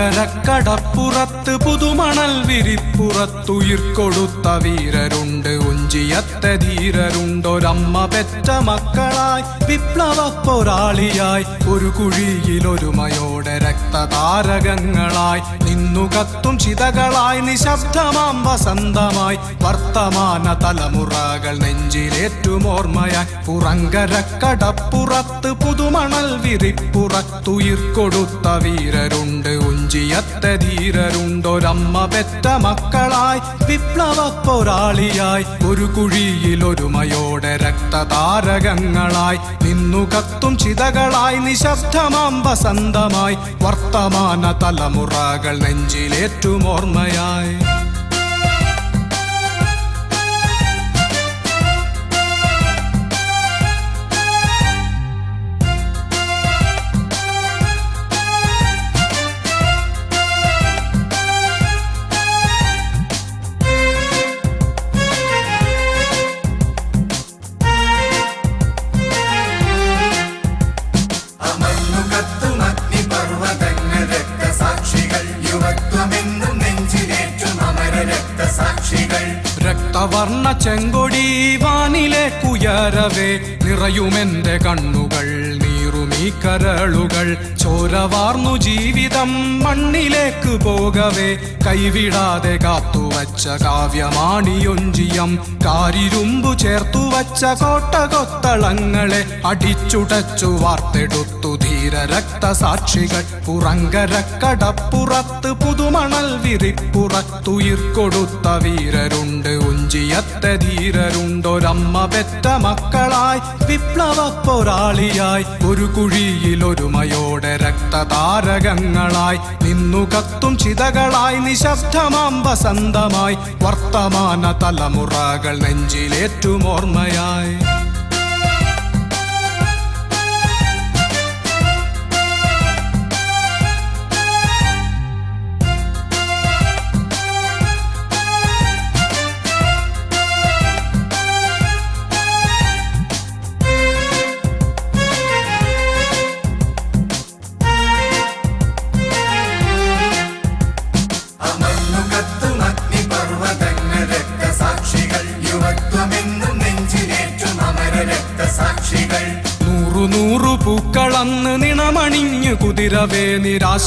പുറങ്കരക്കടപ്പുറത്ത് പുതുമണൽ വിരിപ്പുറത്തുയിർക്കൊടുത്ത വീരരുണ്ട്, ഉഞ്ചിയത്തെ ധീരരുണ്ടൊരമ്മ പെറ്റ മക്കളായി, വിപ്ലവ പോരാളിയായി, ഒരു കുഴിയിലൊരുമയോടെ രക്തതാരകങ്ങളായി നിന്നു കത്തും ചിതകളായി, നിശബ്ദമാം വസന്തമായി വർത്തമാന തലമുറകൾ നെഞ്ചിലേറ്റുമോർമ്മയായി. പുറങ്കരക്കടപ്പുറത്ത് പുതുമണൽ വിരിപ്പുറത്തുയിർക്കൊടുത്ത വീരരുണ്ട്, ഉഞ്ചിയത്തെ ധീരരുണ്ടൊരമ്മ പെറ്റ മക്കളായി, വിപ്ലവ പോരാളിയായി, ഒരു കുഴിയിലൊരുമയോടെ രക്തതാരകങ്ങളായി നിന്നു കത്തും ചിതകളായി, നിശബ്ദമാം വസന്തമായി വർത്തമാന തലമുറകൾ നെഞ്ചിലേറ്റുമോർമ്മയായി. രക്തവർണ്ണ ചെങ്കൊടി വാനിലേക്കുയരവേ, നിറയുമെന്റെ കണ്ണുകൾ നീറുമീ കരളുകൾ, ചോരവാർന്നു ജീവിതം മണ്ണിലേക്ക് പോകവേ, കൈവിടാതെ കാത്തുവച്ച കാവ്യമാണിയൊഞ്ചിയം, കാരിരുമ്പു ചേർത്തുവച്ച കോട്ടകൊത്തളങ്ങളെ അടിച്ചുടച്ചു വാർത്തെടുത്തു ധീര രക്തസാക്ഷികൾ. പുറങ്കരക്കടപ്പുറത്ത് പുതുമണൽ വിരിപ്പുറത്തുയിർക്കൊടുത്ത വീരരുണ്ട്, ഉഞ്ചിയത്തെ ധീരരുണ്ടൊരമ്മ പെറ്റ മക്കളായി, വിപ്ലവ പോരാളിയായി, ഒരു കുഴിയിലൊരുമയോടെ രക്തതാരകങ്ങളായി നിന്നു കത്തും ചിതകളായി, നിശബ്ദമാം വസന്തമായി വർത്തമാന തലമുറകൾ നെഞ്ചിലേറ്റുമോർമ്മയായി. നൂറു പൂക്കളന്ന് നിണമണിഞ്ഞു കുതിരവേ നിരാശ